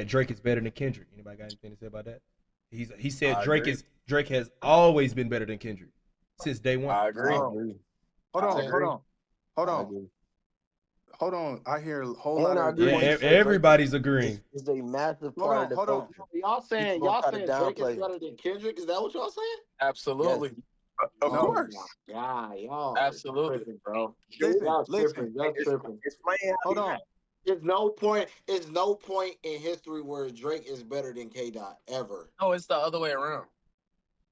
Drake is better than Kendrick. Anybody got anything to say about that? He said I agree. Drake has always been better than Kendrick since day one. I agree. Hold on. I hear a whole And lot I of agree when you say Everybody's agreeing. is a massive part of the culture. Y'all saying People gonna try to Drake is downplay it. better than Kendrick? Is that what y'all saying? Absolutely. Of Oh course. my God, y'all Absolutely. tripping, bro. Listen, Y'all listen. tripping. Y'all tripping. Explain. Hold on. There's no point in history where Drake is better than K Dot ever. No, it's the other way around.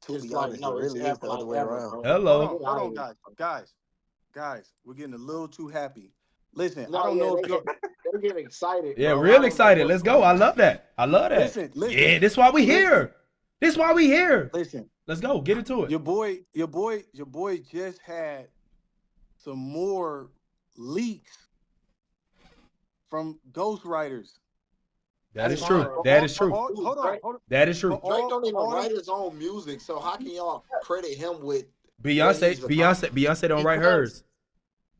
To It's be like honest, no, it it's really is the other way ever, around. bro. Hello. Hold on, guys. We're getting a little too happy. Listen, No, I don't know if you're. they get excited. Yeah, bro. real excited. Let's go. I love that. Listen. Yeah, this is why we here. This is why we here. Listen. Let's go. Get into it. Your boy just had some more leaks from ghostwriters. That is true. That is true. Hold on. That is true. Drake don't even write his own music, so how can y'all credit him with Beyonce don't write hers.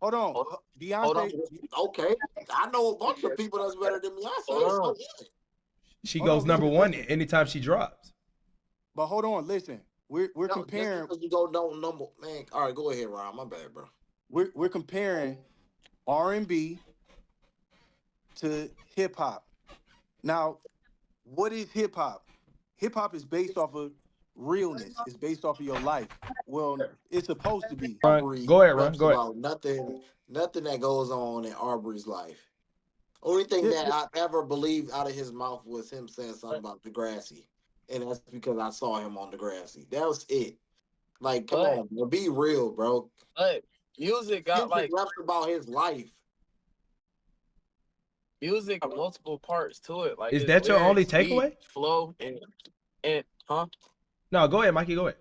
Hold on. Beyonce. Okay, I know a bunch of people that's better than Beyonce. So yeah. She goes number one anytime she drops. But hold on, listen. We're comparing. Just because you go number, man. All right, go ahead, Ron. My bad, bro. We're comparing R&B to hip hop. Now, what is hip hop? Hip hop is based off of realness. It's based off of your life. Well, it's supposed to be. Go ahead, Ron. Go ahead. Nothing that goes on in Arbery's life. Only thing that I ever believed out of his mouth was him saying something about Degrassi. And that's because I saw him on Degrassi. That was it. Like, come on, bro. Be real, bro. But music got Kendrick raps about his life. Music multiple parts to it. Like, is that your only takeaway? Flow and No, go ahead, Mikey. Go ahead.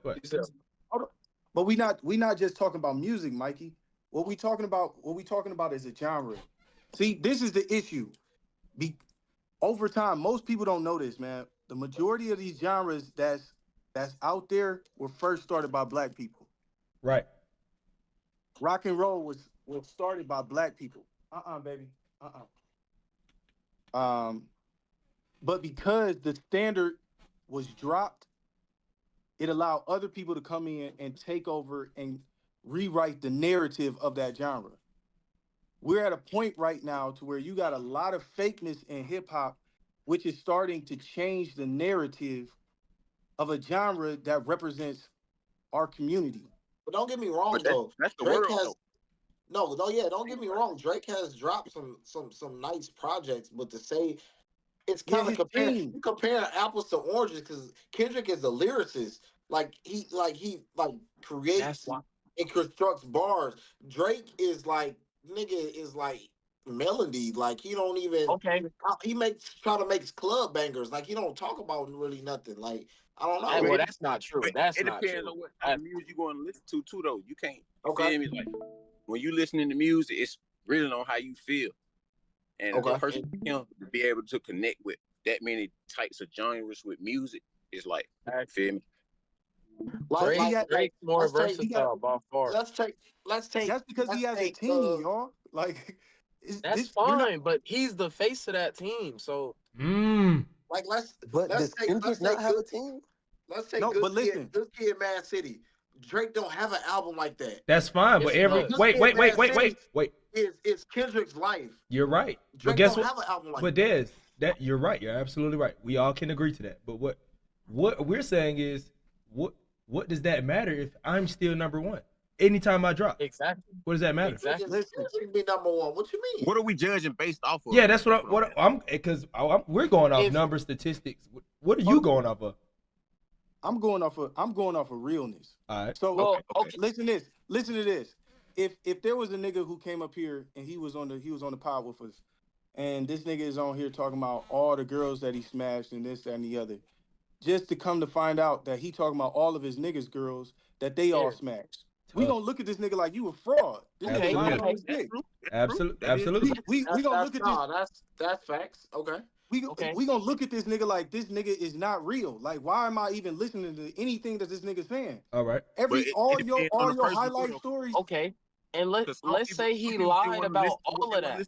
But we not just talking about music, Mikey. What we talking about is a genre. See, this is the issue. Over time, most people don't know this, man. The majority of these genres that's out there were first started by black people. Right. Rock and roll was started by black people. Baby. But because the standard was dropped, it allowed other people to come in and take over and rewrite the narrative of that genre. We're at a point right now to where you got a lot of fakeness in hip hop, which is starting to change the narrative of a genre that represents our community. But don't get me wrong, though. That's the Drake world. has don't get me wrong. Drake has dropped some nice projects, but to say it's kind of comparing apples to oranges because Kendrick is a lyricist. Like he creates and constructs bars. Drake is like melody. Like he don't even he try to make club bangers. Like he don't talk about really nothing. Like I don't know. Well, that's not true. That's it not depends true. on what type of music you're going to listen to too, though. You can't feel me. Like when you listening to music, it's really on how you feel. And a person to be able to connect with that many types of genres with music is like, feel me. Drake's more versatile by far. Let's take. That's because he has a team, y'all. Like that's fine, but he's the face of that team. So like let's does Kendrick not have a team? Let's take Good Kid, Mad City. Drake don't have an album like that. That's fine, but wait. It's Kendrick's life. You're right. Drake but guess don't what? have an album like but that. That you're right. You're absolutely right. We all can agree to that. But what we're saying is what does that matter if I'm still number one? Anytime I drop. Exactly. What does that matter? Exactly. Kendrick be number one. What you mean? What are we judging based off of? Yeah, that's we're going off number statistics. What are you going off of? I'm going off of realness. All right. So listen to this. If there was a nigga who came up here and he was on the pod with us, and this nigga is on here talking about all the girls that he smashed and this, that, and the other, just to come to find out that he talking about all of his niggas girls that they all smashed. We gonna look at this nigga like you a fraud. This nigga lying on his dick. Absolutely. We gonna look at this. That's facts. Okay. We gonna look at this nigga like this nigga is not real. Like, why am I even listening to anything that this nigga's saying? All right. All your highlight stories. Okay. And let's say he lied about all of that.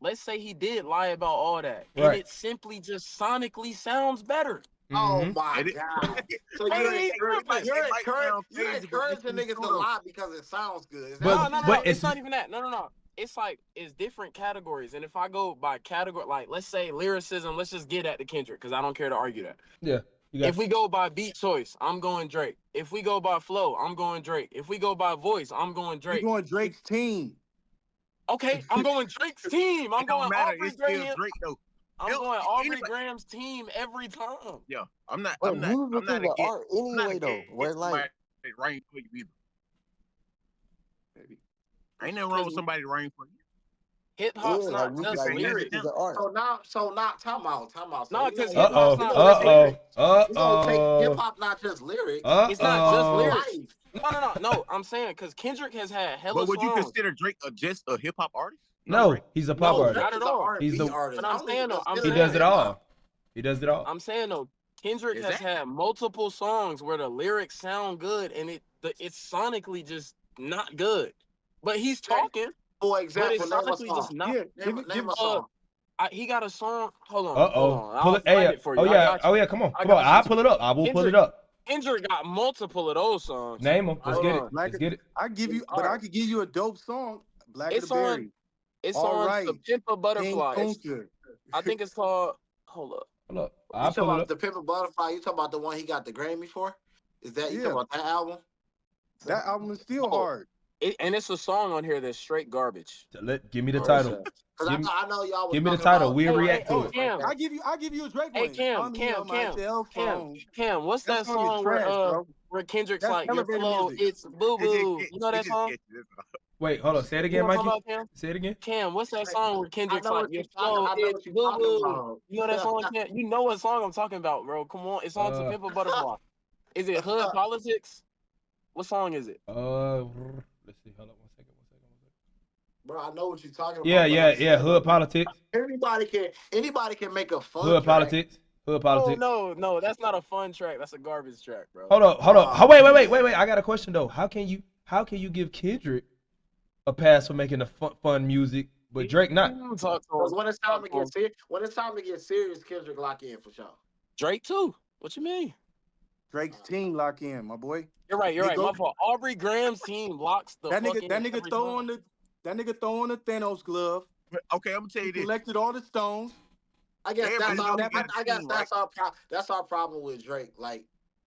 let's say he did lie about all that, and Right. it simply just sonically sounds better. Oh Mhm. my It- god! So Hey, you're it might- you're it might sound crazy, but encouraging it's niggas true, to though. lie because it sounds good. Is that But- what No, you're but saying? it's not even that. No. It's like it's different categories, and if I go by category, like let's say lyricism, let's just get at the Kendrick because I don't care to argue that. Yeah. You got If we go by beat choice, I'm going Drake. If we go by flow, I'm going Drake. If we go by voice, I'm going You're Drake. going Drake's team. Okay, I'm going Drake's team. I'm It don't going matter. Aubrey It's still Graham. Drake though. I'm Yo, going Aubrey anybody- Graham's team every time. Yeah, I'm not. But I'm not. music I'm not is an against. art I'm not anyway, though. against Where like, somebody writing for you either. Ain't nothing wrong with somebody writing for you. Hip hop's yeah, not like, just like, lyrics. music is an art. So now, time out. No, So, because Uh hip hop's oh. not Uh just oh. lyrics. we gonna take hip Uh hop not just lyrics. oh. It's not just lyrics. Life. No. I'm saying because Kendrick has had hella But would you songs. consider Drake just a hip hop artist? No, right? he's a pop No, artist. not at all. He's the- artist. But I'm I don't saying even though, I'm consider He saying does it hip-hop. all. He does it all. I'm saying though, Kendrick Is has that- had multiple songs where the lyrics sound good and it's sonically just not good. But he's talking. For But example, it's name a sonically just song. not. Yeah, Name a song. He got a song. Hold on. Uh Hold oh. on. Pull I'll it. find Hey. it for you. Oh I yeah. got you. Oh yeah. Come on. I Come on. got I'll you. pull it up. I will pull it Kendrick- up. Kendrick got multiple of those songs. Name them. Let's Hold get it. on. Let's get it. I give you, All but I right. could give you a dope song. Black It's of the Berry. on. It's All on right. The Pimp a King Butterfly. Kunta. I think it's called. Hold up. Hold up. You I'll talking pull it about up. the Pimp a Butterfly? You talking about the one he got the Grammy for? Is that you Yeah. talking about that album? That album is still Oh. hard. And it's a song on here that's straight garbage. Give me the Oh, title. what's that? Because Give me- I know y'all was give me the talking title. about- We'll Hey, react hey, to hey, it. Cam. I give you a Drake Hey, one. Cam, Call me on my cell phone. Cam, what's that That song is song trash, bro. where Kendrick's That's like, your elevator flow, music. it's boo boo. You know that song? Wait, hold on. Say it You again, know what I'm Mikey. talking about, Cam? Say it again. Cam, what's that song where Kendrick's know like, what your you- flow, I know it's what you're boo talking boo. about. You know that song, Cam? You know what song I'm talking about, bro. Come on. It's on To Pimp a Butterfly. Is it Hood Politics? What song is it? Let's see. Hold up. One second. Bro, I know what you're talking about. Yeah, but yeah, I'm yeah. saying, Hood politics. Anybody can make a fun Hood track. politics. Hood politics. No, that's not a fun track. That's a garbage track, bro. Hold up. Wait. I got a question though. How can you give Kendrick a pass for making the fun music, but Drake not? Talk to Because him. when it's time to get serious, Kendrick lock in for sure. Drake too. What you mean? Drake's team lock in, my boy. You're right. They go- My fault. Aubrey Graham's team locks the That fucking nigga every throw time. on the Thanos glove. Okay, I'm gonna tell He you this. collected all the stones. I guess Everybody that's our. know he got a I guess team, right? that's our problem with Drake. Like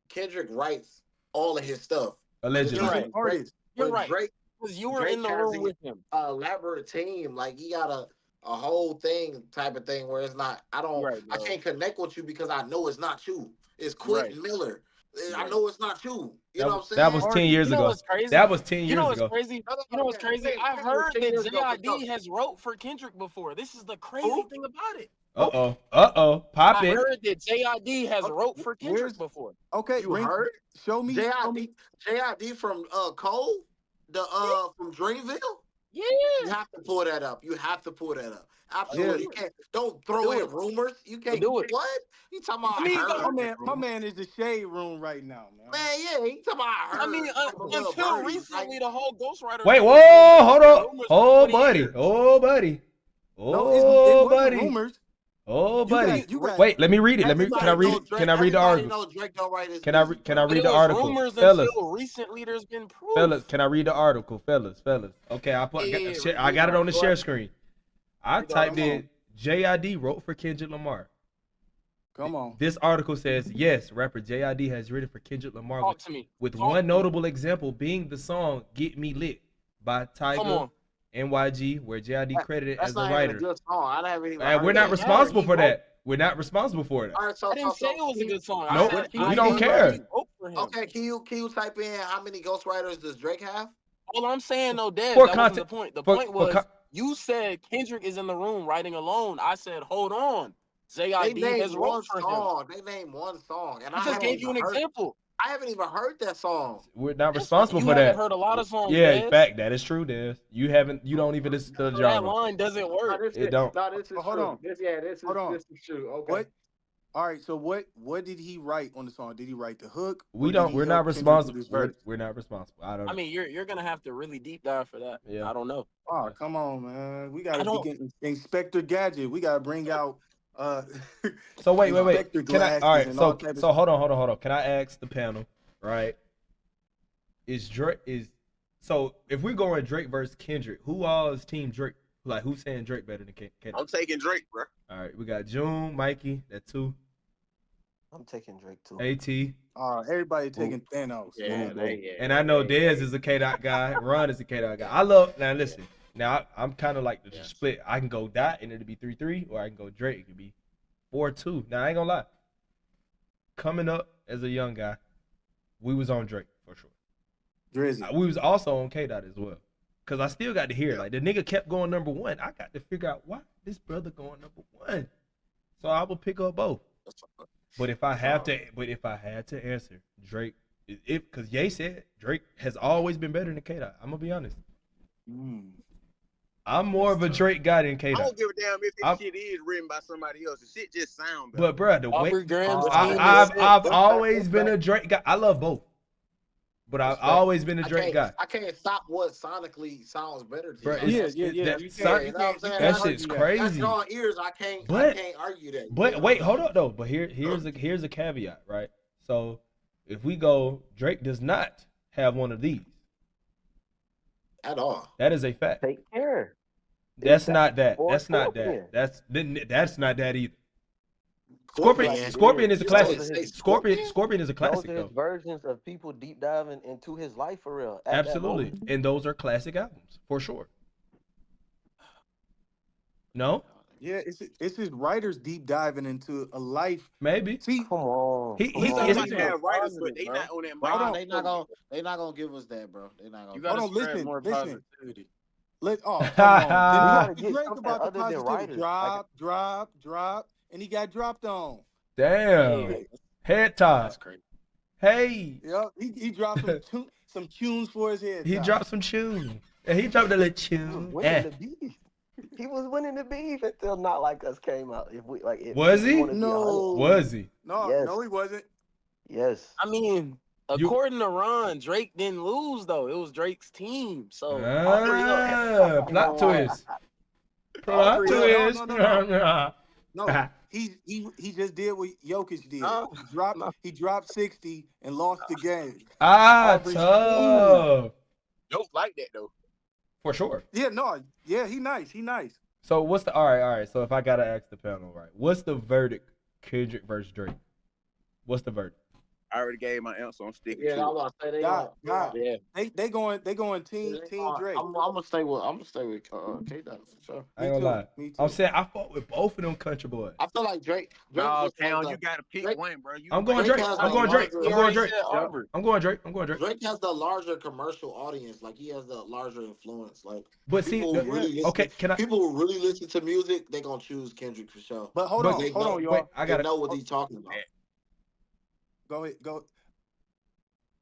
Kendrick writes all of his stuff. Allegedly. You're He's right. an artist. You're But right. Drake, Because you were Drake in the has room a- with him. elaborate team. Like he got a whole thing type of thing where it's not. I Right, bro. can't connect with you because I know it's not you. It's Quentin Right. Miller. I Right. know it's not you. You That know what I'm was, saying? that was 10 years You know ago. what's crazy? That was 10 You years know what's ago. crazy? You know what's crazy? I heard that JID has wrote for Kendrick before. This is the crazy Who? thing about it. Pop I it. heard that JID has wrote for Kendrick Where's- before. Okay, You heard? Show me. JID from Cole, from Dreamville. Yeah. You have to pull that up. Absolutely. Yeah. You can't. Don't throw Do in it. rumors. You can't Do it. What? You talking about? I mean, I heard. My man is the shade room right now, man. Man, yeah, he talking about. I heard. I mean, from a little until birdie. recently, the whole ghostwriter. Wait, thing whoa, was hold rumors up. for Oh, 20 buddy. years. Oh, buddy. No, Oh, it wasn't buddy. rumors. Oh, buddy. You got- Wait, let me read it. Can I read it? Can I read the article? Know Drake don't write his Can I music, can I bro. But read it the was article? rumors Fellas. until recently. There's been proof. Fellas, can I read the article? Fellas. Okay, I got it on the share screen. I typed in JID wrote for Kendrick Lamar. Come on. This article says, yes, rapper JID has written for Kendrick Lamar Talk to me. with Talk one to me. notable example being the song Get Me Lit by Come Tiger on. NYG, where JID credited That's as the not even a writer. good song. I haven't even. And heard we're not it. responsible He for wrote- that. We're not responsible for that. All right, so I didn't say it was a good song. I Nope, said we I don't did care. vote for him. Okay, can you type in how many ghostwriters does Drake have? All I'm saying, though, Dez, For that wasn't content- the point. The for- point for was con- you said Kendrick is in the room writing alone. I said, hold on. They JID named has one wrote for him. song. They named one song, and I just haven't gave you an even heard- example. I haven't even heard that song. We're not That's responsible fine. for You that. haven't heard a lot of songs. Yeah, Dez. in fact, that is true, Des. You don't even listen to the So that genre. line doesn't work. It don't. No, this is Hold true. on. This is Hold on. true. Okay. What? All right, so what did he write on the song? Did he write the hook? We're not responsible. We're not responsible. I don't know. I mean, you're gonna have to really deep dive for that. Yeah. I don't know. Oh, come on, man. We gotta begin Inspector Gadget. We gotta bring out So wait. Can I all right, so hold on. Can I ask the panel, right? So if we're going Drake versus Kendrick, who all is team Drake? Like who's saying Drake better than Kendrick? I'm taking Drake, bro. All right, we got June, Mikeyy, that 2. I'm taking Drake too. AT. Everybody taking Thanos. Yeah, And I know Dez is a K-Dot guy. Ron is a K-Dot guy. Now listen. Now I'm kind of like the split. I can go Dot and it'll be 3-3, or I can go Drake. It could be 4-2. Now I ain't gonna lie. Coming up as a young guy, we was on Drake for sure. Drizzy. We was also on K-Dot as well. Cause I still got to hear it. Like the nigga kept going number 1. I got to figure out why this brother going number 1. So I will pick up both. But if I had to answer Drake, because Ye said Drake has always been better than K-Dot. I'm gonna be honest. I'm more of a Drake guy than K-Dot. I don't give a damn if this shit is written by somebody else. The shit just sound better. But bro, the way Graham's I've always been a Drake guy. I love both. But I've always been a Drake guy. I can't stop what sonically sounds better to Bro, you. That shit's crazy. That's drawing ears. I can't argue that. But wait, hold up though. But here's a caveat, right? So if we go, Drake does not have one of these at all. That is a fact. Take care. That's not that. That's not that. That's not that either. Scorpion is a classic. Scorpion is a classic those are his though. versions of people deep diving into his life for real. Absolutely, and those are classic albums for sure. No. Yeah, it's his writers deep diving into a life. Maybe. See, come on. He's about to have writers, but they not on that mic. They not gonna give us that, bro. They not gonna. You gotta spread more positivity. Come on. Drake about the positivity. Drop, and he got dropped on. Damn. Head top. That's crazy. Hey. Yep. He dropped some tunes for his head. He dropped some tunes. And he dropped a little tune. He was winning the beef until Not Like Us came out. Was he? No. Was he? No, yes. No, he wasn't. Yes. I mean, according to Ron, Drake didn't lose though. It was Drake's team. So plot twist. Plot twist. No, he just did what Jokic did. He dropped 60 and lost the game. Tough. Don't like that though. For sure. Yeah, he nice. So what's the all right. So if I gotta ask the panel, right? What's the verdict? Kendrick versus Drake. What's the verdict? I already gave my answer. I'm sticking to it. I was about to say they going team Drake. I'm gonna stay with K-Dot for sure. I ain't gonna lie. I'm saying I fought with both of them country boys. I feel like Drake. No, Town, you gotta pick one, bro. I'm going Drake. I'm going Drake. Drake has the larger commercial audience. Like he has the larger influence. Like, but see, people who really listen to music, they gonna choose Kendrick for sure. But hold on, y'all. I gotta know what he's talking about. Go.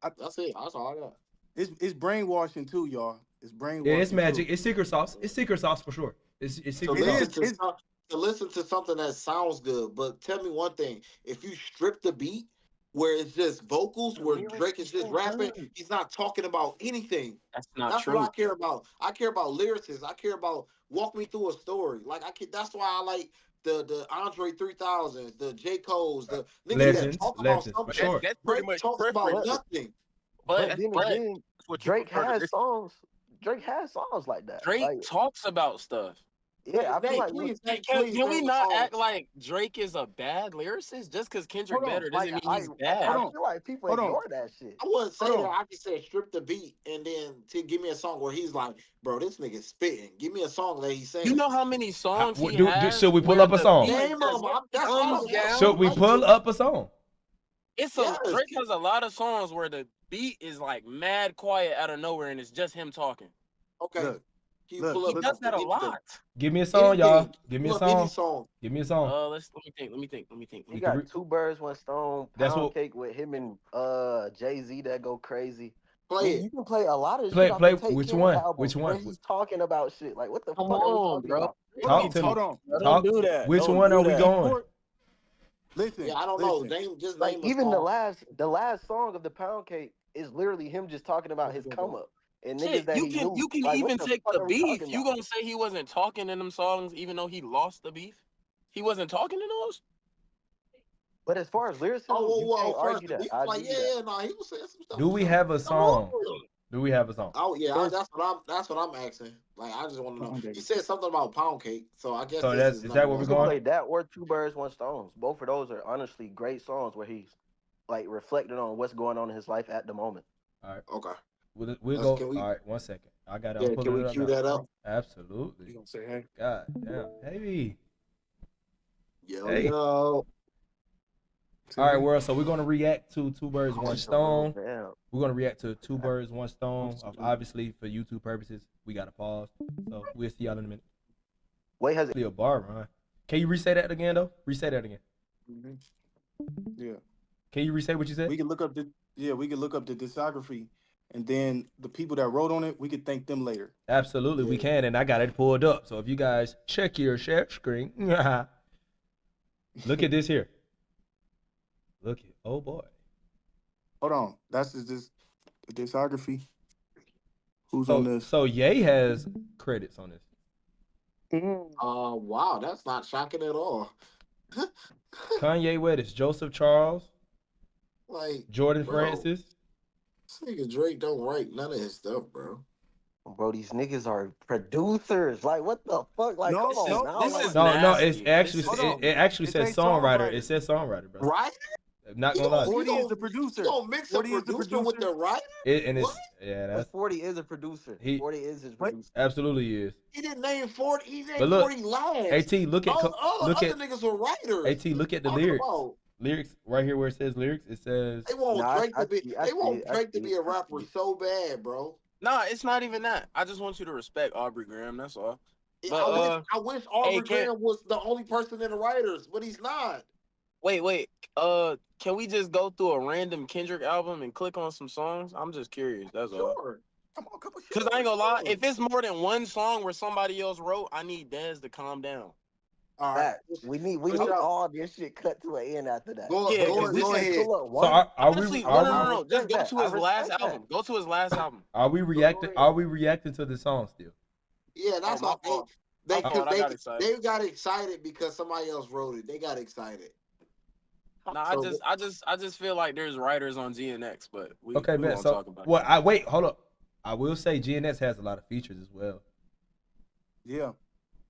That's it. That's all I got. It's brainwashing too, y'all. It's brainwashing. Yeah, it's magic. Too. It's secret sauce. It's secret sauce for sure. It's secret sauce. To listen to something that sounds good, but tell me one thing: if you strip the beat, where it's just vocals, where Drake is just rapping, he's not talking about anything. That's true. What I care about. I care about lyrics. I care about walk me through a story. Like that's why I like the Andre 3000s, the J. Cole's, the niggas that talk about something. Sure. That's pretty much talks about nothing. But then again, Drake has songs. Drake has songs like that. Drake talks about stuff. Yeah, I feel like can we not act like Drake is a bad lyricist just because Kendrick better doesn't mean he's bad? I feel like people ignore that shit. I wouldn't say that. I just said strip the beat and then to give me a song where he's like, bro, this nigga spitting. Give me a song that he's saying. You know how many songs he has? Should we pull up a song? Should we pull up a song? Drake has a lot of songs where the beat is like mad quiet out of nowhere and it's just him talking. Okay. Look, he does that a lot. Give me a song, y'all. Give me a song. Give me a song. Let me think. You got Two Birds, One Stone, Pound Cake with him and Jay-Z that go crazy. Play it. You can play a lot of shit. Play which one? Which one? He's talking about shit. Like what the fuck on, bro. Talk to me. Hold on. Don't do that. Which one are we going? Listen. Yeah, I don't know. Name like name a even song. the last song of the Pound Cake is literally him just talking about his come up and niggas Shit, that he knew. you can Like what even the take fuck the are we beef. talking You about? gonna say he wasn't talking in them songs, even though he lost the beef? He wasn't talking in those. But as far as lyricism, Oh you can't first argue the that. beef, I like give you that. no, he was saying some stuff Do for we sure. have a song? Do we have a song? Oh yeah, There's- that's what I'm asking. Like I just want to know. He said something about pound cake, so I guess So this is is that where number we're one. going? play that or Two Birds, One Stone. Both of those are honestly great songs where he's like reflecting on what's going on in his life at the moment. All right. Okay. We'll go. All right, 1 second. I got it. I'm Can pulling we it up cue now. that up? Absolutely. You gonna say hey? God damn. Hey. Yo, yo. All right, world. So we're gonna react to Two Birds, One Stone. Damn. We're gonna react to Two Birds, One Stone. Obviously, for YouTube purposes, we gotta pause. So we'll see y'all in a minute. Wait, has Actually, a bar, huh? Can you re-say that again, though? Re-say that again. Mm-hmm. Yeah. Can you re-say what you said? We can look up the discography, and then the people that wrote on it, we could thank them later. Absolutely, we can, and I got it pulled up. So if you guys check your share screen, look at this here. Look at, oh boy. Hold on, that's the discography. Who's on this? So Ye has credits on this. Wow, that's not shocking at all. Kanye West, Joseph Charles, Like Jordan bro, Francis. This nigga Drake don't write none of his stuff, bro. Bro, these niggas are producers. Like, what the fuck? Like, come on now. This Like, is No, nasty. it's actually it actually It says ain't songwriter. songwriter. It says songwriter, bro. Right? I'm not gonna lie. 40 is the producer. You gonna mix a 40 is the producer with the writer? And What? that's 40 is a producer. 40 is his producer. absolutely is. He didn't name 40. He named But look, 40 last. AT, look at all the other niggas were writers. AT, look at the Talking lyrics. about- Lyrics right here where it says lyrics. It says They want Drake to be. They want Drake to be a rapper so bad, bro. Nah, it's not even that. I just want you to respect Aubrey Graham. That's all. Yeah, But, I wish Aubrey Graham was the only person in the writers, but he's not. Wait. Can we just go through a random Kendrick album and click on some songs? I'm just curious. That's all. Sure. Come on, couple. Cause I ain't gonna lie, if it's more than one song where somebody else wrote, I need Dez to calm down. All right. We need all this shit cut to an end after that. Go ahead. Honestly, no. Just go to his last that. album. Go to his last album. Are we reacting? Are we reacting to the song still? Yeah, that's all. They got excited because somebody else wrote it. They got excited. Nah, I just feel like there's writers on GNX, but we won't talk about it. Well, hold up. I will say GNX has a lot of features as well. Yeah.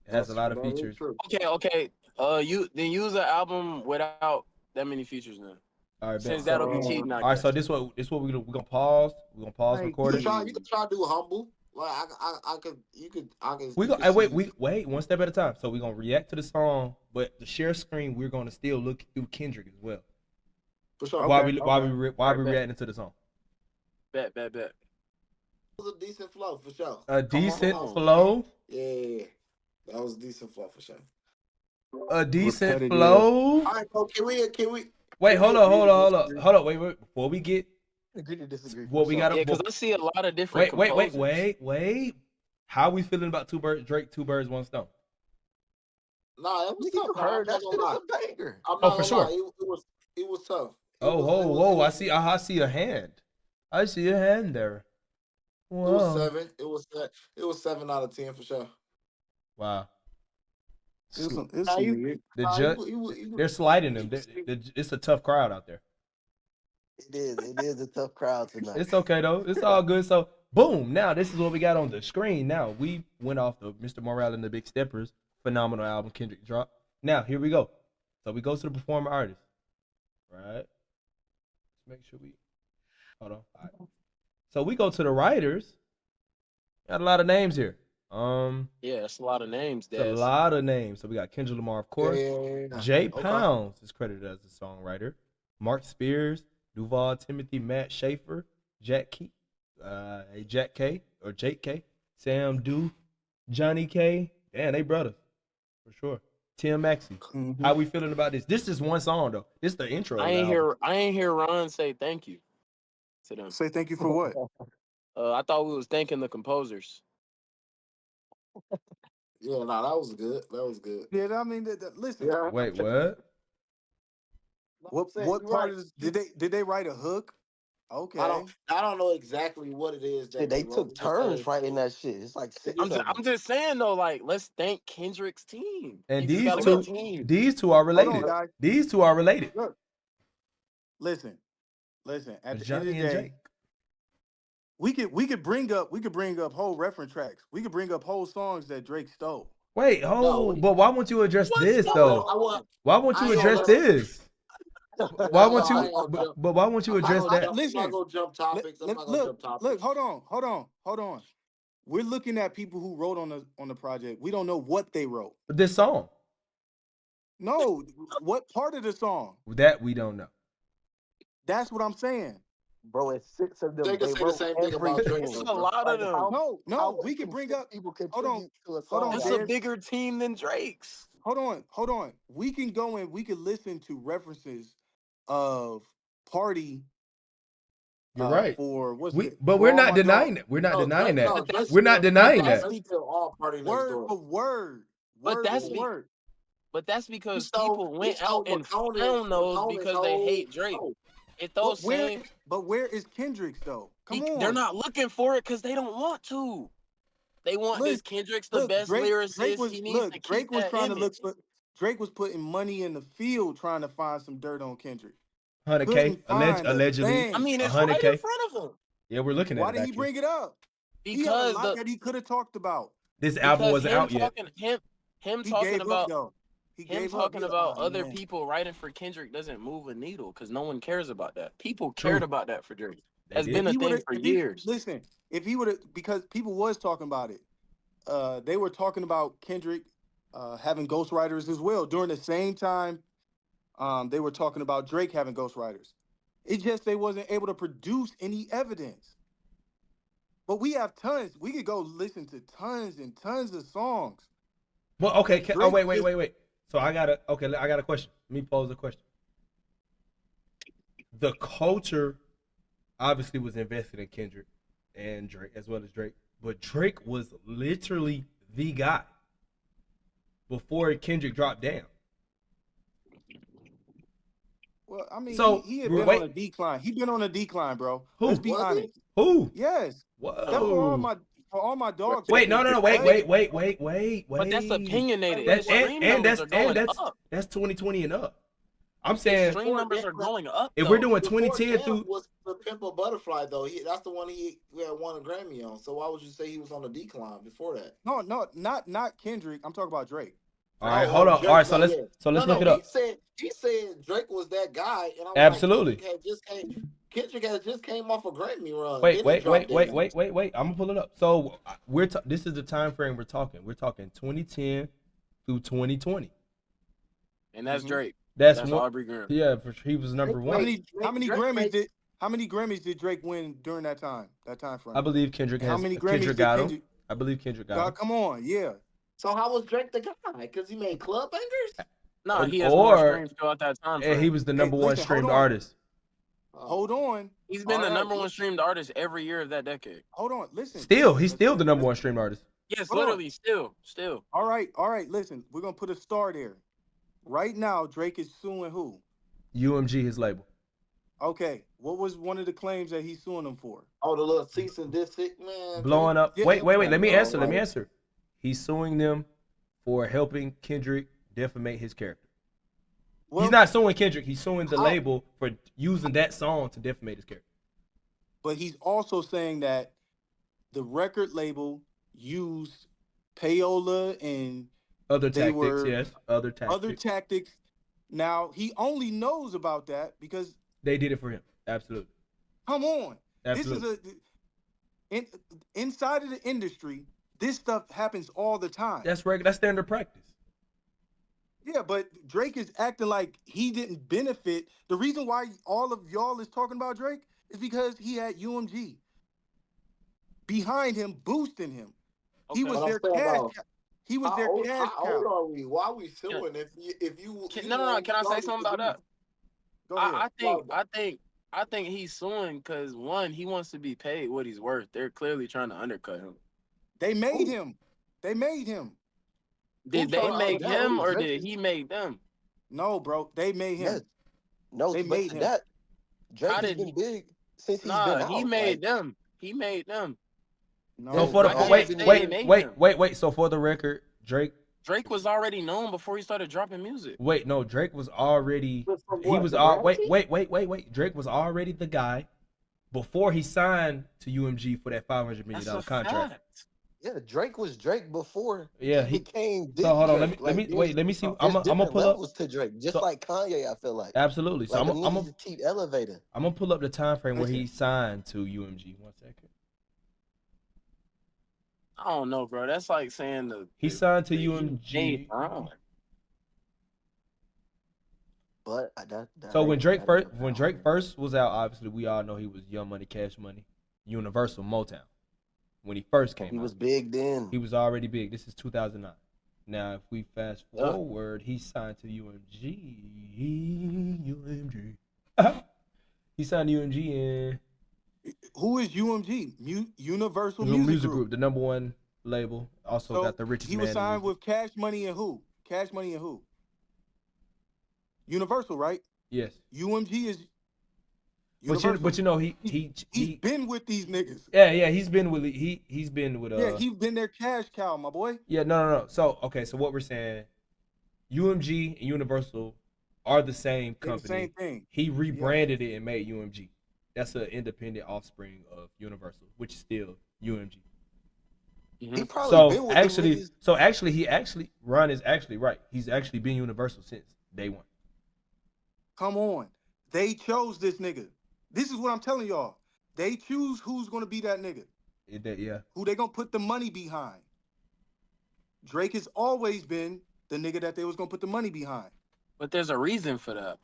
It has a lot of features. Okay. You then use an album without that many features now. All right, since that'll be cheating. All right, so this what we're gonna pause. We're gonna pause recording. You can try to do Humble. Like I could. We go. Wait. One step at a time. So we're gonna react to the song, but the share screen we're gonna still look through Kendrick as well. For sure. While we reacting to the song. Bet. It was a decent flow for sure. A decent flow. Yeah, that was a decent flow for sure. A decent flow. All right, bro. Can we? Wait, hold up. Wait. Before we get agree to disagree. What we got? Because I see a lot of different. Wait. How we feeling about Drake, Two Birds, One Stone? Nah, that was tough. Heard that shit was a banger. For sure. It was tough. I see a hand. I see a hand there. Wow. It was 7. It was 7 out of 10 for sure. Wow. The judge, they're sliding them. It's a tough crowd out there. It is a tough crowd tonight. It's okay though. It's all good. So boom. Now this is what we got on the screen. Now we went off the Mr. Morale and the Big Steppers phenomenal album Kendrick dropped. Now here we go. So we go to the performer artist. Right. Let's make sure we hold on. All right. So we go to the writers. Got a lot of names here. Yeah, it's a lot of names. It's a lot of names. So we got Kendrick Lamar, of course. Yeah. Jay Pounds is credited as the songwriter. Mark Spears, Duval Timothy, Matt Schaefer, Jake K, Sam Du, Johnny K. Damn, they brothers for sure. Tim Maxey. Mm-hmm. How we feeling about this? This is one song though. This is the intro. I ain't hear Ron say thank you to them. Say thank you for what? I thought we was thanking the composers. Yeah, that was good. Yeah, I mean, listen. Yeah. Wait, what? What part of this did they write a hook? Okay. I don't know exactly what it is that They took turns writing that shit. It's like 6 of them. I'm just saying though, like let's thank Kendrick's team. And He these got a good team. two are related. Hold on, guys. These two are related. Look. Listen. At the Johnny end of the and day, Jake. we could bring up whole reference tracks. We could bring up whole songs that Drake stole. Wait, but why won't you address this though? Why won't you address this? Why won't you? But why won't you address that? Listen, I'm not gonna jump topics. Look, hold on. We're looking at people who wrote on the project. We don't know what they wrote. This song. No, what part of the song? That we don't know. That's what I'm saying. Bro, it's 6 of them. They can say the same thing about Drake. It's a lot of them. No, we can bring up people. Hold on. It's a bigger team than Drake's. Hold on. We can go and we can listen to references of Party. You're right. But we're not denying that. We're not denying that. We're not denying that. Word. But that's because people went out and found those because they hate Drake. If those But where is Kendrick's though? Come on. They're not looking for it because they don't want to. They want this Kendrick's the best lyricist. He needs to keep Drake was that trying image. to look for. Drake was putting money in the field trying to find some dirt on Kendrick. 100K allegedly. I mean, it's 100K. right in front of him. Yeah, we're looking at it. Why did he bring it up? Because he had a lot that he could have talked about. This album wasn't out yet. Him talking about other people writing for Kendrick doesn't move a needle because no one cares about that. People cared about that for Drake. That's been a thing for years. Listen, if he would have, because people was talking about it. They were talking about Kendrick having ghostwriters as well during the same time. They were talking about Drake having ghostwriters. It's just they wasn't able to produce any evidence. But we have tons. We could go listen to tons and tons of songs. Well, okay. Wait. So I got a question. Let me pose a question. The culture obviously was invested in Kendrick and Drake as well as Drake, but Drake was literally the guy before Kendrick dropped down. Well, I mean, so, he had been on a decline. He been on a decline, bro. Who? Let's be honest. Who? Yes. Whoa. For all my dogs. Wait, no. Wait. But that's opinionated. That's 2020 and up. I'm saying stream numbers are going up. If we're doing 2010 through was the Pimp a Butterfly though. That's the one he had won a Grammy on. So why would you say he was on a decline before that? No, not Kendrick. I'm talking about Drake. All right, hold on. All right, so let's look it up. He said Drake was that guy, and I'm absolutely. Like, Kendrick had just came off a Grammy run. Wait. I'm gonna pull it up. So this is the time frame we're talking. We're talking 2010 through 2020. And that's Drake. That's Aubrey Graham. Yeah, he was number one. How many Grammys did Drake win during that time? That time frame. I believe Kendrick has. Kendrick got him. I believe Kendrick got him. Come on, yeah. So how was Drake the guy? Because he made club bangers? No, he has more streams throughout that time. And he was the number one streamed artist. Hold on. He's been the number one streamed artist every year of that decade. Hold on, listen. He's still the number one streamed artist. Yes, literally, still. All right. Listen, we're gonna put a star there. Right now, Drake is suing who? UMG, his label. Okay, what was one of the claims that he's suing them for? Oh, the little cease and desist, man. Blowing up. Wait. Let me answer. He's suing them for helping Kendrick defamate his character. Well, he's not suing Kendrick. He's suing the label for using that song to defamate his character. But he's also saying that the record label used payola and other tactics. Now, he only knows about that because they did it for him. Absolutely. Come on. Absolutely. This is inside of the industry, this stuff happens all the time. That's standard practice. Yeah, but Drake is acting like he didn't benefit. The reason why all of y'all is talking about Drake is because he had UMG behind him, boosting him. Okay. He was their cash. He was their cash cow. How old are we? Why are we suing? If you no. Can I say something about that? Go ahead. I think he's suing because one, he wants to be paid what he's worth. They're clearly trying to undercut him. They made him. Did they make him or did he make them? No, bro. They made him. No, They but made to him. that, Drake How has did been he? big since he's been Nah, out. he made them. He made them. No, So for the I can't say he made them. wait. So for the record, Drake was already known before he started dropping music. Wait, no, Drake was already. From He what, was the all. Wait, gravity? wait. Drake was already the guy before he signed to UMG for that $500 million That's a contract. fact. Yeah, Drake was Drake before Yeah, he became So hold on, Drake. let me wait. Let me see. There's I'm gonna different pull up. levels to Drake, just So like Kanye. I feel like absolutely. So the niggas just keep elevating. I'm gonna pull up the time frame where Listen. he signed to UMG. 1 second. I don't know, bro. That's like saying He signed to he UMG. made Ron. But So when Drake first was out, obviously we all know he was Young Money, Cash Money, Universal, Motown. When he first came he out, was big then. he was already big. This is 2009. Now, if we fast forward, he signed to UMG. He signed to UMG in Who is UMG? Universal Music Group, the #1 label. Also So got the richest he man was in signed music. with Cash Money and who? Cash Money and who? Universal, right? Yes. UMG is But Universal. you know he's been with these niggas. Yeah, he's been with he's been with Yeah, he's been their cash cow, my boy. Yeah, no. So okay, so what we're saying, UMG and Universal are the same company. The same thing. He rebranded it and made UMG. That's an independent offspring of Universal, which is still UMG. Mm-hmm. He probably been with Ron is actually right. He's actually been Universal since day one. Come on. They chose this nigga. This is what I'm telling y'all. They choose who's going to be that nigga. Yeah. Who they going to put the money behind. Drake has always been the nigga that they was going to put the money behind. But there's a reason for that.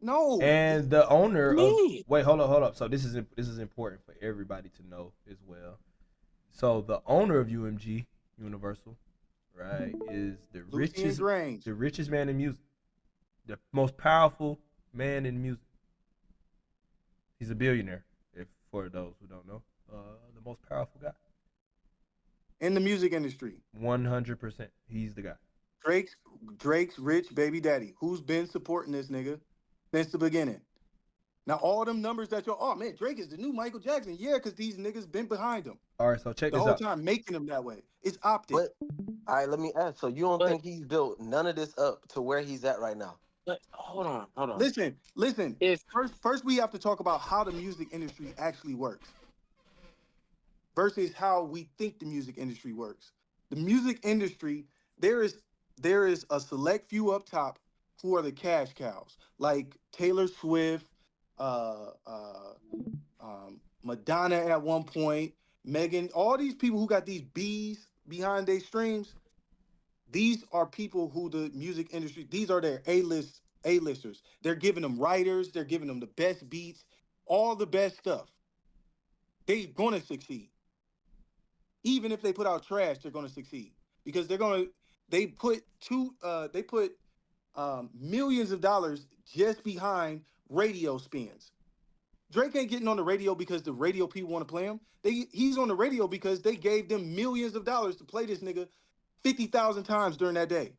No. And the owner of wait, hold up. So this is important for everybody to know as well. So the owner of UMG, Universal, right, is the richest man in music. The most powerful man in music. He's a billionaire, if for those who don't know. The most powerful guy. In the music industry. 100%. He's the guy. Drake's rich baby daddy. Who's been supporting this nigga since the beginning. Now, all them numbers that oh man, Drake is the new Michael Jackson. Yeah, because these niggas been behind him. All right, so check this out. The whole time making him that way. It's optic. But, all right, let me ask. So you don't think he's built none of this up to where he's at right now? But hold on. Listen. First we have to talk about how the music industry actually works versus how we think the music industry works. The music industry, there is a select few up top who are the cash cows, like Taylor Swift, Madonna at one point, Megan, all these people who got these B's behind their streams. These are people who the music industry, these are their A-listers. They're giving them writers, they're giving them the best beats, all the best stuff. They're gonna succeed. Even if they put out trash, they're gonna succeed. Because they put millions of dollars just behind radio spins. Drake ain't getting on the radio because the radio people want to play him. He's on the radio because they gave them millions of dollars to play this nigga 50,000 times during that day.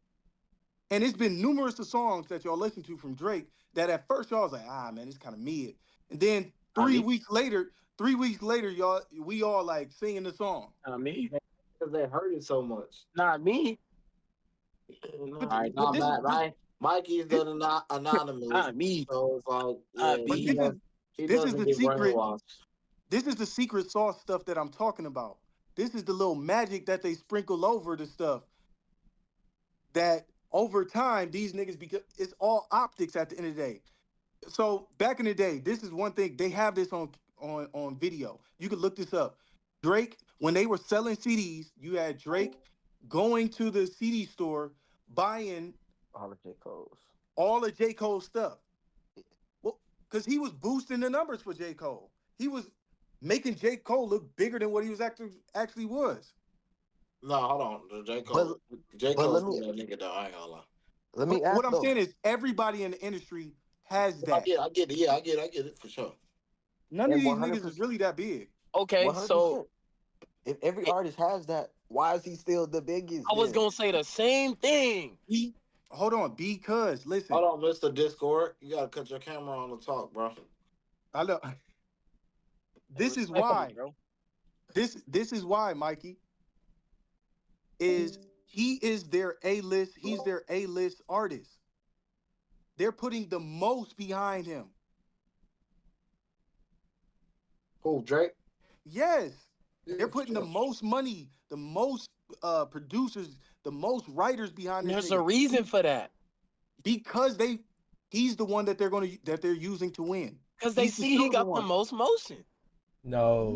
And it's been numerous of songs that y'all listen to from Drake that at first y'all was like, man, it's kind of mid. And then 3 weeks later, y'all, we all like singing the song. Not me. Because they heard it so much. Not me. Mikey's done not anonymous. Not me. So it's like, this is the secret. This is the secret sauce stuff that I'm talking about. This is the little magic that they sprinkle over the stuff. That over time, these niggas, because it's all optics at the end of the day. So back in the day, this is one thing, they have this on video. You can look this up. Drake, when they were selling CDs, you had Drake going to the CD store, buying all of J. Cole's stuff. Well, because he was boosting the numbers for J. Cole. He was making J. Cole look bigger than what he was actually was. No, hold on. J. Cole's that nigga though. I ain't gonna lie. Let me ask. What I'm saying is everybody in the industry has that. I get it. Yeah, I get it for sure. None of these niggas is really that big. Okay, 100%. so if every artist has that, why is he still the biggest? I was gonna say the same thing. hold on, because listen. Hold on, Mr. Discord. You gotta cut your camera on to talk, bro. I know. This is why. This is why, Mikey. He is their A-list. He's their A-list artist. They're putting the most behind him. Who, Drake? Yes. They're putting the most money, the most producers, the most writers behind this. There's a reason for that. Because he's the one that they're using to win. Because they see he got the most motion. No,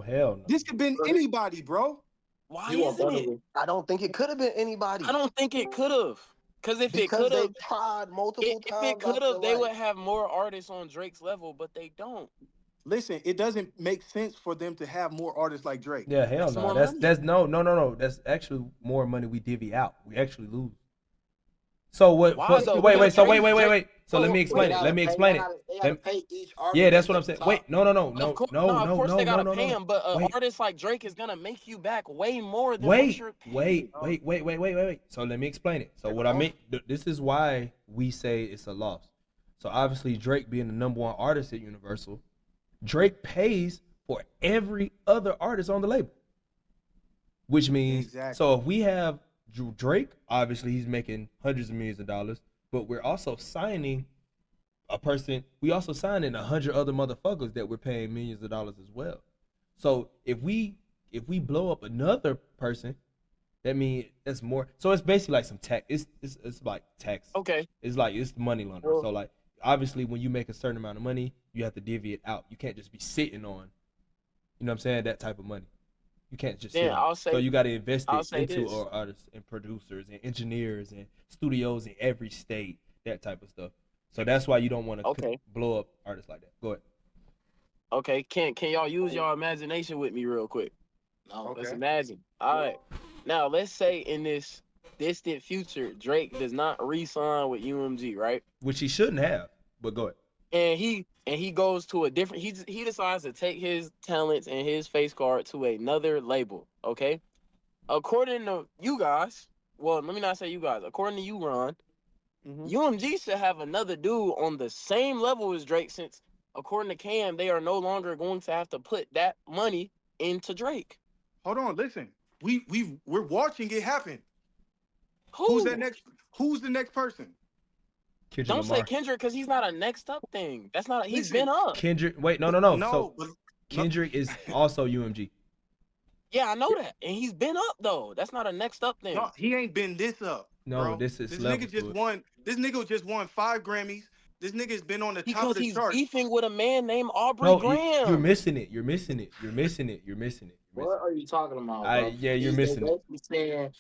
hell no. This could have been anybody, bro. Why isn't it? I don't think it could have been anybody. I don't think it could have. Because if it could have, tried multiple times. If it could have, they would have more artists on Drake's level, but they don't. Listen, it doesn't make sense for them to have more artists like Drake. Yeah, hell no. That's no. That's actually more money we divvy out. We actually lose. So what? Wait. So let me explain it. They gotta pay each artist. Yeah, that's what I'm saying. Wait, no. Of course they gotta pay him, but an artist like Drake is gonna make you back way more than what you're paying. Wait. So let me explain it. So what I mean, this is why we say it's a loss. So obviously Drake being the #1 artist at Universal, Drake pays for every other artist on the label. Which means, so if we have Drake, obviously he's making hundreds of millions of dollars, but we're also signing a person. We also signing 100 other motherfuckers that we're paying millions of dollars as well. So if we blow up another person, that means that's more. So it's basically like some tax. It's like tax. Okay. It's money laundering. So like obviously when you make a certain amount of money, you have to divvy it out. You can't just be sitting on, you know what I'm saying, that type of money. You can't just sit on it. So you got to invest it into our artists and producers and engineers and studios in every state, that type of stuff. So that's why you don't want to blow up artists like that. Go ahead. Okay, can y'all use y'all imagination with me real quick? No. Let's imagine. All right. Now let's say in this distant future, Drake does not re-sign with UMG, right? Which he shouldn't have, but go ahead. And he goes to a different. He decides to take his talents and his face card to another label. Okay. According to you guys, well, let me not say you guys. According to you, Ron, UMG should have another dude on the same level as Drake, since according to Cam, they are no longer going to have to put that money into Drake. Hold on, listen. We're watching it happen. Who's that next? Who's the next person? Kendrick Don't Lamar. say Kendrick, because he's not a next up thing. That's not. He's been up. Kendrick. Wait, no. So Kendrick is also UMG. Yeah, I know that, and he's been up though. That's not a next up thing. No, he ain't been this up. No, bro. this nigga just won. This nigga just won 5 Grammys. This nigga's been on the top of the because chart. he's beefing with a man named Aubrey Graham. You're missing it. What are you talking about, bro? You're missing it. Saying,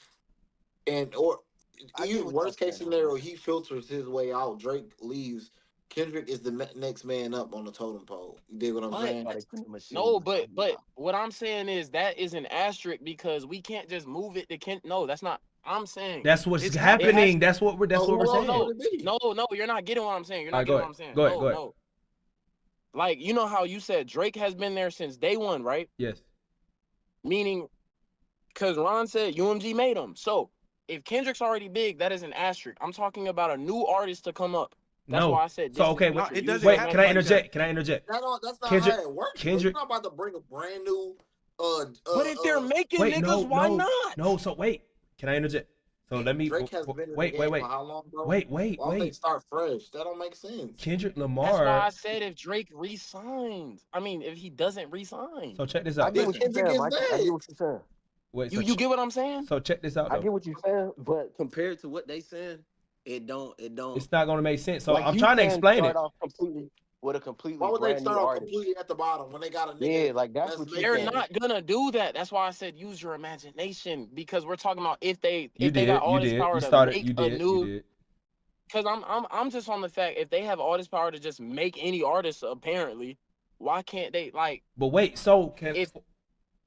even worst case scenario, he filters his way out. Drake leaves. Kendrick is the next man up on the totem pole. You dig what I'm saying? No, but what I'm saying is that is an asterisk, because we can't just move it to No, that's not. I'm saying that's what's happening. That's what we're saying. No, you're not getting what I'm saying. You're not getting what I'm saying. Go ahead. No. Like, you know how you said Drake has been there since day one, right? Yes. Meaning, because Ron said UMG made him. So if Kendrick's already big, that is an asterisk. I'm talking about a new artist to come up. That's why I said. So okay, it doesn't. Wait, can I interject? That's not how it works. Kendrick, you're not about to bring a brand new. But if they're making niggas, why not? No. So wait, can I interject? So let me. Drake has been wait. For how long, bro? Wait. Why they start fresh? That don't make sense. Kendrick Lamar. That's why I said if Drake resigns. I mean, if he doesn't resign. So check this out. I get what you're saying, Mike. I get what you're saying. Wait, you get what I'm saying? So check this out. I get what you're saying, but compared to what they saying, it don't. It's not gonna make sense. So like, I'm trying to explain it. With a completely. Why would they start off completely at the bottom when they got a nigga? Yeah, like that's what they're not gonna do that. That's why I said use your imagination, because we're talking about if they got all this power to make a new. Because I'm just on the fact, if they have all this power to just make any artist, apparently, why can't they like? But wait, so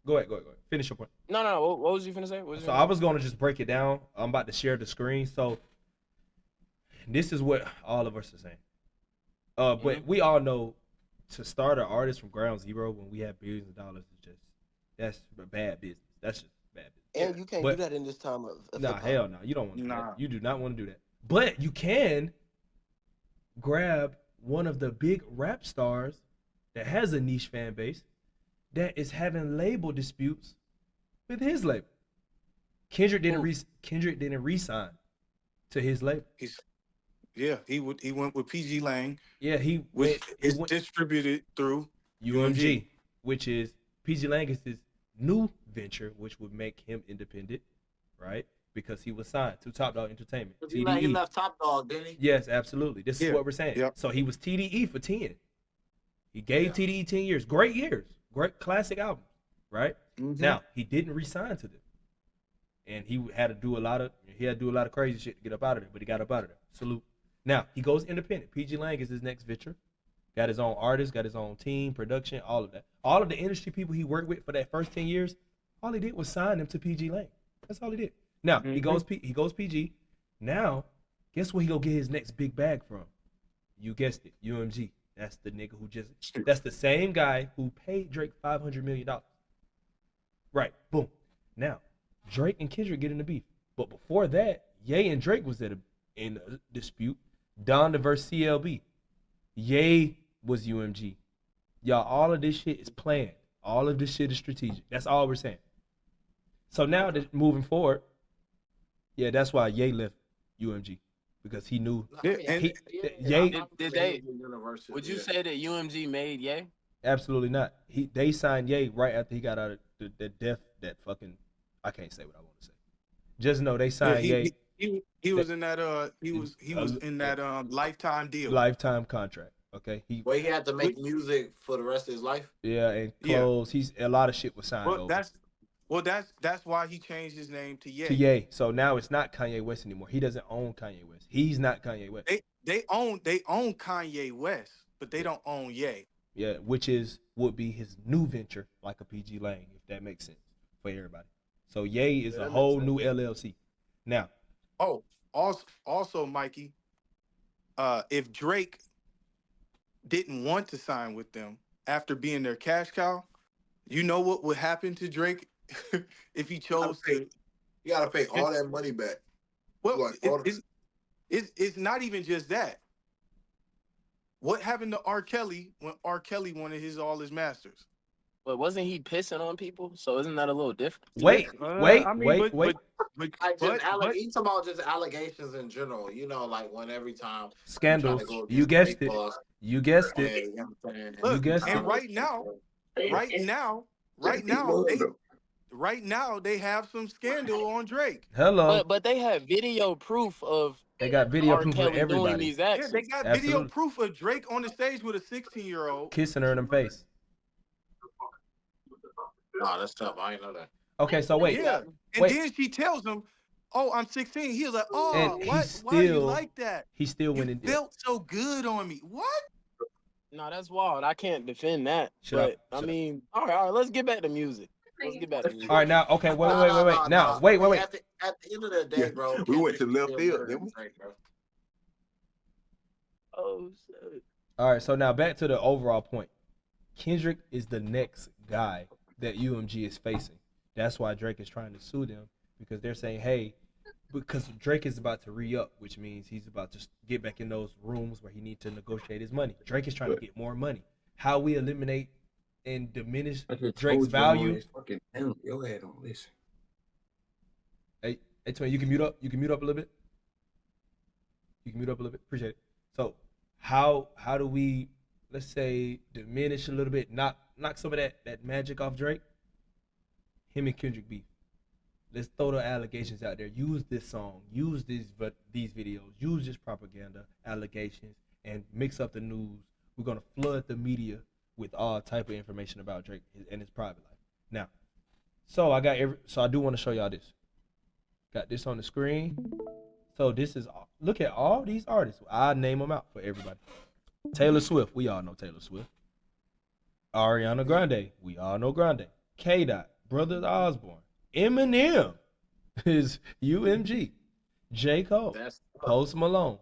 go ahead. Finish your point. No. What was you finna say? I was gonna just break it down. I'm about to share the screen. So this is what all of us are saying. But we all know, to start an artist from ground zero when we have billions of dollars is that's bad business. That's just bad business. And you can't do that in this time of hell no. You don't want to do that. You do not want to do that. But you can grab one of the big rap stars that has a niche fan base that is having label disputes with his label. Kendrick didn't re-sign to his label. He went with PG Lang. Yeah, he went distributed through UMG, which is PG Lang is his new venture, which would make him independent, right? Because he was signed to Top Dog Entertainment. He left Top Dog, didn't he? Yes, absolutely. This is what we're saying. Yep. So he was TDE for 10. He gave TDE 10 years. Great years. Great classic albums, right? Mm-hmm. Now, he didn't re-sign to them. And he had to do a lot of crazy shit to get up out of there, but he got up out of there. Salute. Now, he goes independent. PG Lang is his next venture. Got his own artist, got his own team, production, all of that. All of the industry people he worked with for that first 10 years, all he did was sign them to PG Lang. That's all he did. Now, he goes PG. Now, guess where he gonna get his next big bag from? You guessed it, UMG. That's the nigga that's the same guy who paid Drake $500 million. Right, boom. Now, Drake and Kendrick get in the beef. But before that, Ye and Drake was in a dispute. Donda versus CLB. Ye was UMG. Y'all, all of this shit is planned. All of this shit is strategic. That's all we're saying. So now, moving forward, that's why Ye left UMG. Because he knew. Would you say that UMG made Ye? Absolutely not. They signed Ye right after he got out of the death that fucking, I can't say what I want to say. Just know they signed Ye. He was in that he was in that lifetime deal. Lifetime contract. Okay. He had to make music for the rest of his life. Yeah, and clothes. He's a lot of shit was signed over. That's why he changed his name to Ye. To Ye. So now it's not Kanye West anymore. He doesn't own Kanye West. He's not Kanye West. They own Kanye West, but they don't own Ye. Yeah, which would be his new venture, like a PG Lang, if that makes sense for everybody. So Ye is a whole new LLC. Now. Oh, also Mikey, if Drake didn't want to sign with them after being their cash cow, you know what would happen to Drake if he chose to? You gotta pay all that money back. Well, it's not even just that. What happened to R. Kelly when R. Kelly wanted all his masters? But wasn't he pissing on people? So isn't that a little different? Wait. You talking about just allegations in general, like when every time scandals. You guessed it. You guessed it. Look, you guessed it. Right now, they have some scandal on Drake. Hello. But they have video proof of. They got video proof of everybody. Doing these actions. Yeah, they got video proof of Drake on the stage with a 16-year-old kissing her in the face. Oh, that's tough. I didn't know that. Okay, so wait. Yeah, and then she tells him, "Oh, I'm 16." He was like, "Oh, what? Why do you like that?" He still went and felt so good on me. What? No, that's wild. I can't defend that. Shut up. All right. Let's get back to music. All right, now, okay, wait. Now, wait. At the end of the day, bro, we went to left field, didn't we? Oh shit. All right, so now back to the overall point. Kendrick is the next guy that UMG is facing. That's why Drake is trying to sue them, because they're saying, hey, because Drake is about to re-up, which means he's about to get back in those rooms where he needs to negotiate his money. Drake is trying to get more money. How we eliminate and diminish Drake's value. Your head don't listen. Hey, Twin, you can mute up. You can mute up a little bit. Appreciate it. So how do we, let's say, diminish a little bit, knock some of that magic off Drake? Him and Kendrick beef. Let's throw the allegations out there. Use this song. Use these videos. Use this propaganda, allegations, and mix up the news. We're gonna flood the media with all type of information about Drake and his private life. Now, so I do want to show y'all this. Got this on the screen. So this is, look at all these artists. I name them out for everybody. Taylor Swift, we all know Taylor Swift. Ariana Grande, we all know Grande. K-Dot, Brothers Osborne. Eminem is UMG. J. Cole, Post Malone.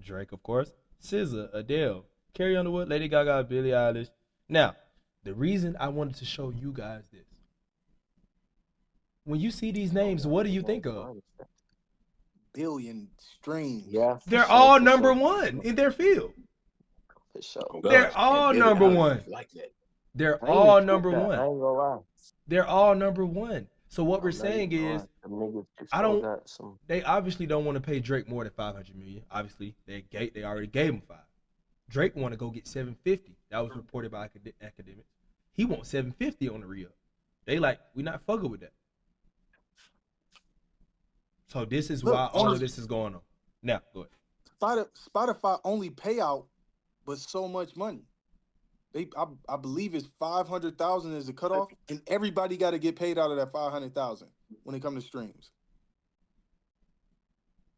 Drake, of course. SZA, Adele, Carrie Underwood, Lady Gaga, Billie Eilish. Now, the reason I wanted to show you guys this. When you see these names, what do you think of? billion streams. Yeah, they're all number one in their field. For sure. Oh, They're gosh, all Billie number Eilish one. like that. They're I ain't all even number that. one. I ain't gonna lie. They're all number one. So what we're I'm not even saying gonna is, lie. Them niggas just I still don't. got some. They obviously don't want to pay Drake more than 500 million. Obviously, they already gave him 5. Drake want to go get 750. That was reported by academics. He wants 750 on the re-up. They like, we not fucking with that. So this is why all of this is going on. Now, go ahead. Spotify only payout, but so much money. I believe it's 500,000 is the cutoff, and everybody got to get paid out of that 500,000 when it comes to streams.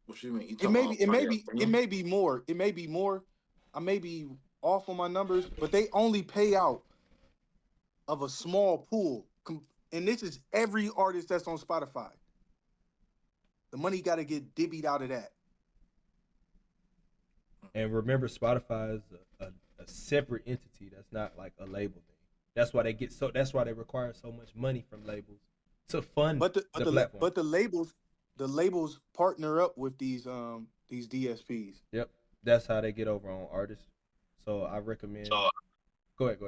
What you mean? It may be more. It may be more. I may be off on my numbers, but they only pay out of a small pool, and this is every artist that's on Spotify. The money got to get divvied out of that. And remember, Spotify is a separate entity. That's not like a label thing. That's why That's why they require so much money from labels to fund the platform. But the labels partner up with these DSPs. Yep, that's how they get over on artists. So I recommend. Go ahead.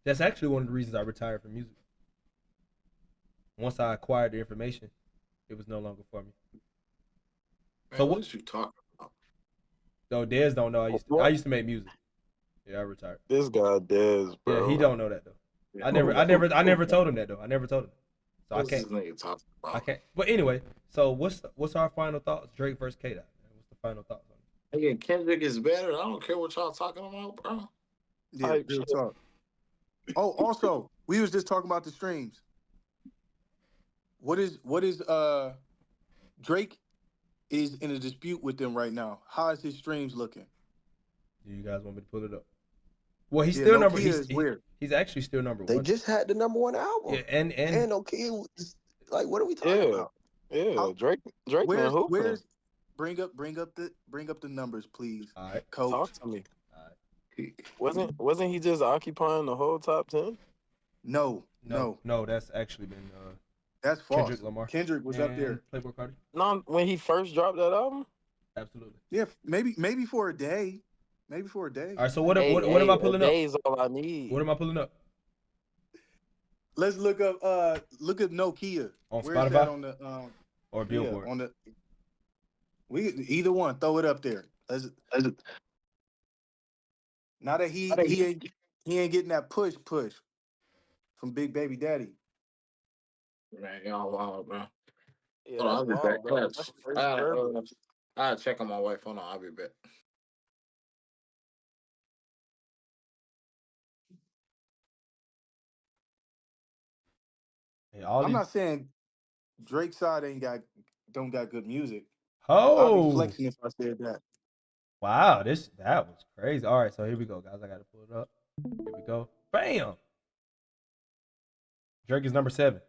That's actually one of the reasons I retired from music. Once I acquired the information, it was no longer for me. Man, so what you talking about? No, Dez don't know. I used to make music. Yeah, I retired. This guy Dez, bro. Yeah, he don't know that though. Yeah, I never told him that though. I never told him. So What's I can't. This nigga talking about? I can't. But anyway, so what's our final thoughts? Drake versus K-Dot. What's the final thoughts on it? Again, Kendrick is better. I don't care what y'all talking about, bro. Yeah, real talk. Oh, also, we was just talking about the streams. What is Drake is in a dispute with them right now. How is his streams looking? Do you guys want me to pull it up? Well, he's still number. He's actually still number one. They just had the number one album. Yeah, and Nokia. Like, what are we talking about? Yeah, Drake. Where's bring up the numbers, please. All right, Coach. Talk to me. All right. Wasn't he just occupying the whole top 10? No. That's actually been. That's false. Kendrick Lamar. Kendrick was up there. Playboi Carti. No, when he first dropped that album. Absolutely. Yeah, maybe for a day. Maybe for a day. All right. So what am I pulling up? A day is all I need. What am I pulling up? Let's look up Nokia on Where's Spotify that on the or Billboard. Yeah, on the either one. Throw it up there. Now that he ain't getting that push from Big Baby Daddy. Man, y'all wild, bro. Yeah, I'll be back. bro. I'll check on my wife. Hold on, I'll be back. I'm not saying Drake's side don't got good music. Oh, I'll be flexing if I said that. Wow, that was crazy. All right, so here we go, guys. I gotta pull it up. Here we go. Bam. Drake is number 7.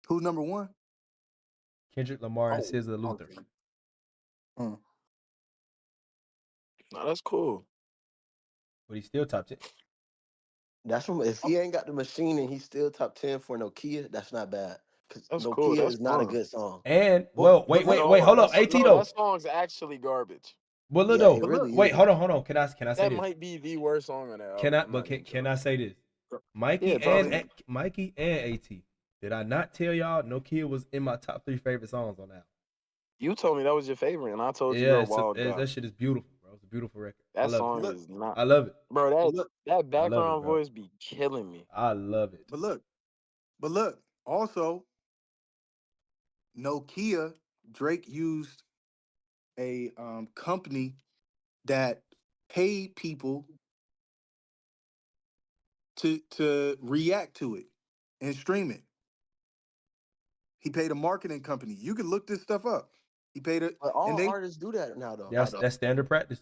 Who's number 1? Kendrick Lamar and SZA Luther. No, that's cool. But he's still top 10. That's from if he ain't got the machine and he's still top 10 for Nokia, that's not bad. Because Nokia cool. That's is not a good song. And wait, hold up. AT though. That song's actually garbage. Well, Yeah, though. it really Wait, is. hold on. Can I say that this? might be the worst song on that Can album. I say this? Mikeyy and AT. Did I not tell y'all Nokia was in my top 3 favorite songs on that? You told me that was your favorite, and I told you you're a wild guy. That shit is beautiful, bro. It's a beautiful record. That song is not. I love it, bro. That background voice be killing me. I love it. But look. Also, Nokia, Drake used a company that paid people to react to it and stream it. He paid a marketing company. You can look this stuff up. He paid it. But all artists do that now, though. Yeah, that's standard practice.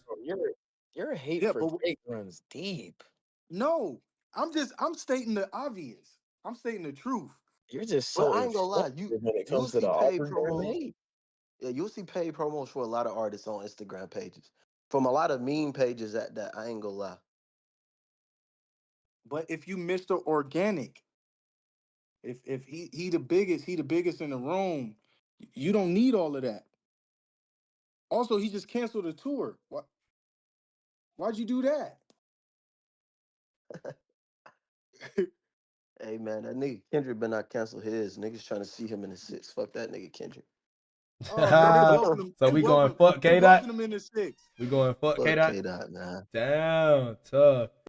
Your hate for Drake runs deep. No, I'm stating the obvious. I'm stating the truth. You're just so. But I ain't gonna lie. When it comes to the paid promos. Yeah, you'll see paid promos for a lot of artists on Instagram pages. From a lot of meme pages that I ain't gonna lie. But if you miss the organic, If he the biggest, he the biggest in the room. You don't need all of that. Also, he just canceled a tour. Why'd you do that? Hey man, that nigga Kendrick better not cancel his. Niggas trying to see him in the 6. Fuck that nigga Kendrick. Oh no, they welcome him. So They we going welcome, fuck they K Dot. welcome him in the 6. We going fuck K Fuck Dot. K Dot, man. Damn, tough.